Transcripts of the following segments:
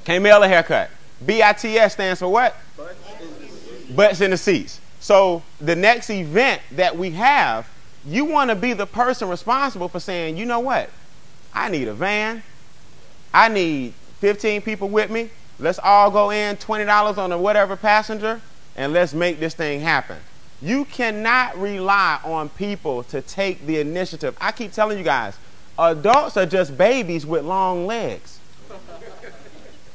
Can't mail a haircut. BITS stands for what? Butts in the seats. So the next event that we have, you want to be the person responsible for saying, you know what? I need a van. I need 15 people with me. Let's all go in, $20 on a whatever passenger, and let's make this thing happen. You cannot rely on people to take the initiative. I keep telling you guys, adults are just babies with long legs.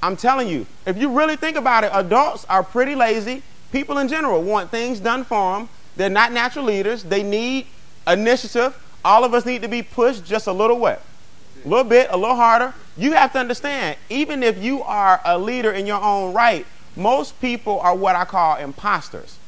I'm telling you, if you really think about it, adults are pretty lazy. People in general want things done for them. They're not natural leaders. They need initiative. All of us need to be pushed just a little what? A little bit, a little harder. You have to understand, even if you are a leader in your own right, most people are what I call imposters.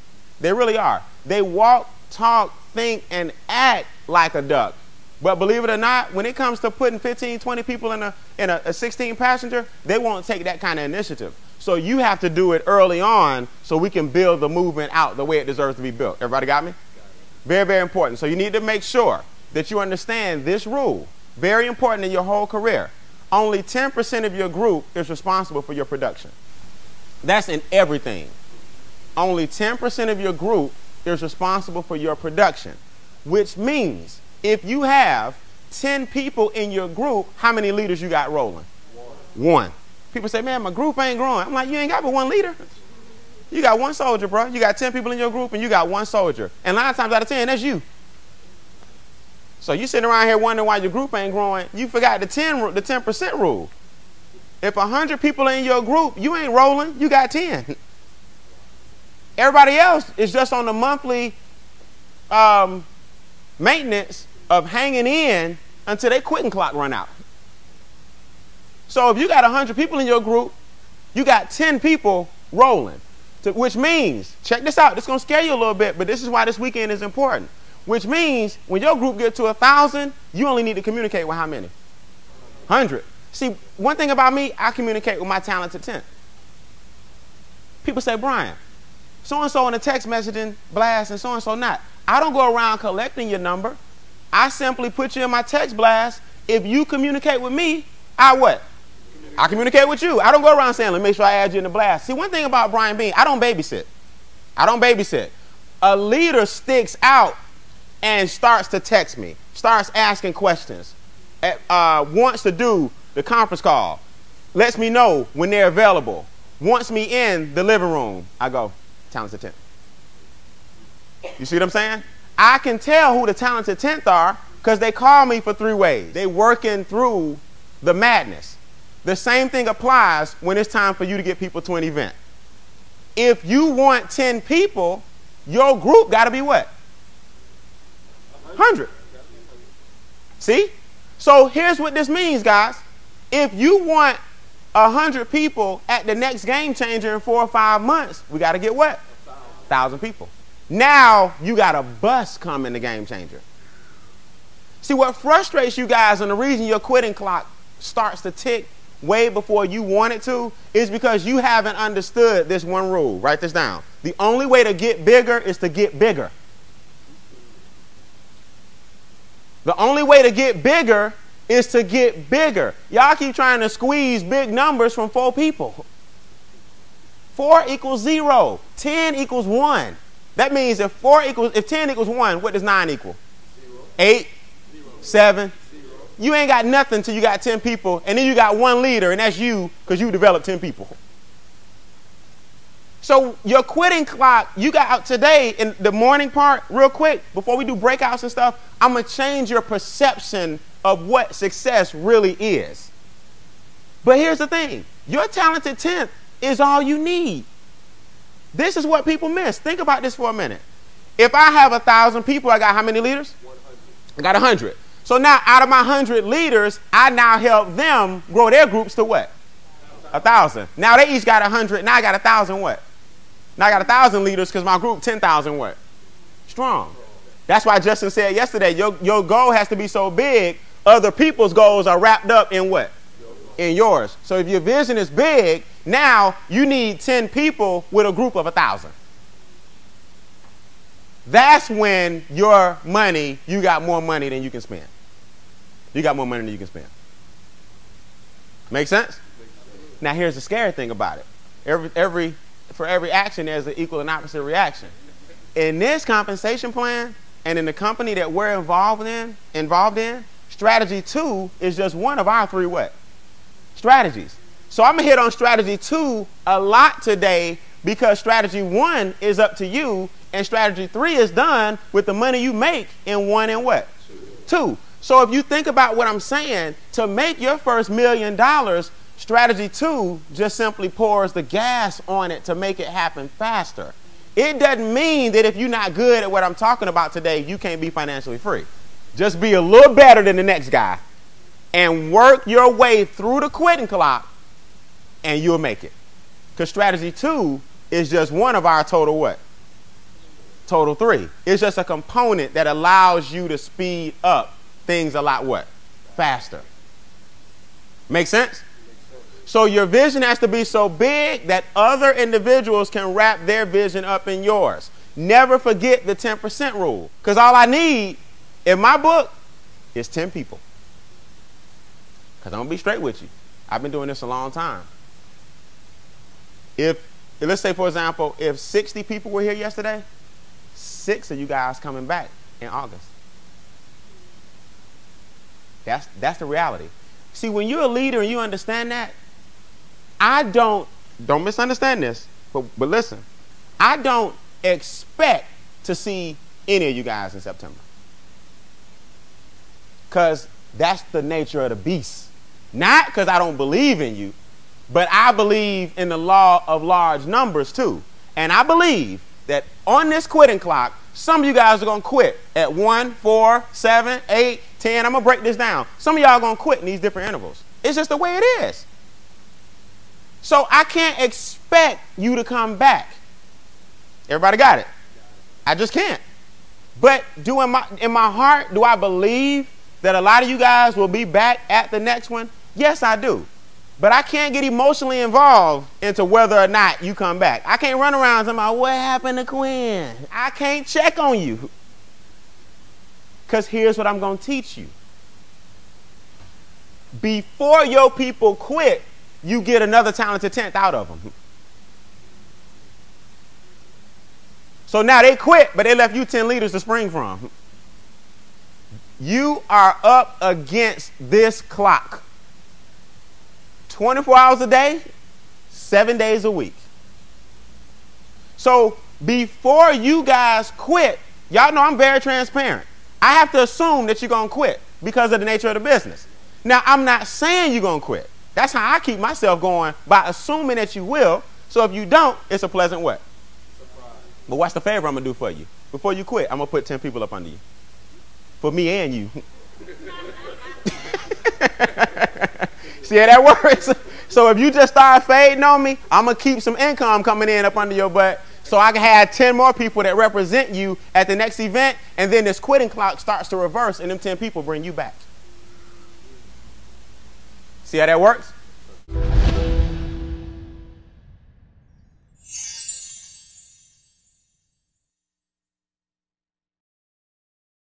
They really are. They walk, talk, think, and act like a duck. But believe it or not, when it comes to putting 15, 20 people in a 16 passenger, they won't take that kind of initiative. So you have to do it early on so we can build the movement out the way it deserves to be built. Everybody got me? Very, very important. So you need to make sure that you understand this rule. Very important in your whole career. Only 10% of your group is responsible for your production. That's in everything. Only 10% of your group is responsible for your production, which means if you have 10 people in your group, how many leaders you got rolling? One. People say, man, my group ain't growing. I'm like, you ain't got but one leader. You got one soldier, bro. You got 10 people in your group and you got one soldier. And 9 times out of 10, that's you. So you sitting around here wondering why your group ain't growing. You forgot the 10% rule. If 100 people are in your group, you ain't rolling. You got 10. Everybody else is just on the monthly maintenance of hanging in until their quitting clock run out. So if you got 100 people in your group, you got 10 people rolling, which means, check this out, this is going to scare you a little bit, but this is why this weekend is important. Which means when your group gets to 1,000, you only need to communicate with how many? 100. See, one thing about me, I communicate with my talented 10. People say, Brian, so-and-so in a text messaging blast and so-and-so not. I don't go around collecting your number. I simply put you in my text blast. If you communicate with me, I what? I communicate with you. I don't go around saying, let me make sure I add you in the blast. See, one thing about Brian Beane, I don't babysit. I don't babysit. A leader sticks out and starts to text me, starts asking questions, wants to do the conference call, lets me know when they're available, wants me in the living room. I go, talented 10th. You see what I'm saying? I can tell who the talented 10th are because they call me for 3 ways. They working through the madness. The same thing applies when it's time for you to get people to an event. If you want 10 people, your group got to be what? 100. See? So here's what this means, guys. If you want 100 people at the next game changer in 4 or 5 months, we got to get what? 1,000 people. Now you got a bus coming to game changer. See, what frustrates you guys and the reason your quitting clock starts to tick way before you want it to is because you haven't understood this one rule. Write this down. The only way to get bigger is to get bigger. The only way to get bigger is to get bigger. Y'all keep trying to squeeze big numbers from 4 people. 4 equals 0. 10 equals 1. That means if 10 equals 1, what does 9 equal? 8, 7. You ain't got nothing until you got 10 people, and then you got 1 leader, and that's you because you developed 10 people. So your quitting clock, you got out today in the morning part, real quick, before we do breakouts and stuff, I'm going to change your perception of what success really is. But here's the thing. Your talented 10th is all you need. This is what people miss. Think about this for a minute. If I have 1,000 people, I got how many leaders? 100. I got 100. So now out of my 100 leaders, I now help them grow their groups to what? 1,000. Now they each got 100. Now I got 1,000 what? Now I got 1,000 leaders because my group 10,000 what? Strong. That's why Justin said yesterday, your goal has to be so big, other people's goals are wrapped up in what? In yours. So if your vision is big, now you need 10 people with a group of 1,000. That's when your money, you got more money than you can spend. You got more money than you can spend. Make sense? Now, here's the scary thing about it. For every action, there's an equal and opposite reaction. In this compensation plan and in the company that we're involved in, strategy 2 is just one of our 3 what? Strategies. So I'm going to hit on strategy 2 a lot today because strategy 1 is up to you and strategy 3 is done with the money you make in 1 and what? 2. So if you think about what I'm saying, to make your first $1 million, strategy 2 just simply pours the gas on it to make it happen faster. It doesn't mean that if you're not good at what I'm talking about today, you can't be financially free. Just be a little better than the next guy and work your way through the quitting clock and you'll make it. Because strategy 2 is just one of our total what? Total 3. It's just a component that allows you to speed up things a lot what? Faster. Make sense? So your vision has to be so big that other individuals can wrap their vision up in yours. Never forget the 10% rule. Because all I need in my book is 10 people. Because I'm going to be straight with you. I've been doing this a long time. Let's say, for example, if 60 people were here yesterday, 6 of you guys coming back in August. That's the reality. See, when you're a leader and you understand that, don't misunderstand this, but listen, I don't expect to see any of you guys in September. Because that's the nature of the beast. Not because I don't believe in you, but I believe in the law of large numbers too. And I believe that on this quitting clock, some of you guys are going to quit at 1, 4, 7, 8, 10. I'm going to break this down. Some of y'all are going to quit in these different intervals. It's just the way it is. So I can't expect you to come back. Everybody got it? I just can't. But in my heart, do I believe that a lot of you guys will be back at the next one? Yes, I do. But I can't get emotionally involved into whether or not you come back. I can't run around talking about what happened to Quinn. I can't check on you. Because here's what I'm going to teach you. Before your people quit, you get another talented 10th out of them. So now they quit, but they left you 10 leaders to spring from. You are up against this clock. 24 hours a day, 7 days a week. So before you guys quit, y'all know I'm very transparent. I have to assume that you're going to quit because of the nature of the business. Now, I'm not saying you're going to quit. That's how I keep myself going, by assuming that you will. So if you don't, it's a pleasant what? Surprise. But what's the favor I'm going to do for you? Before you quit, I'm going to put 10 people up under you. For me and you. See how that works? So if you just start fading on me, I'm going to keep some income coming in up under your butt so I can have 10 more people that represent you at the next event, and then this quitting clock starts to reverse and them 10 people bring you back. See how that works?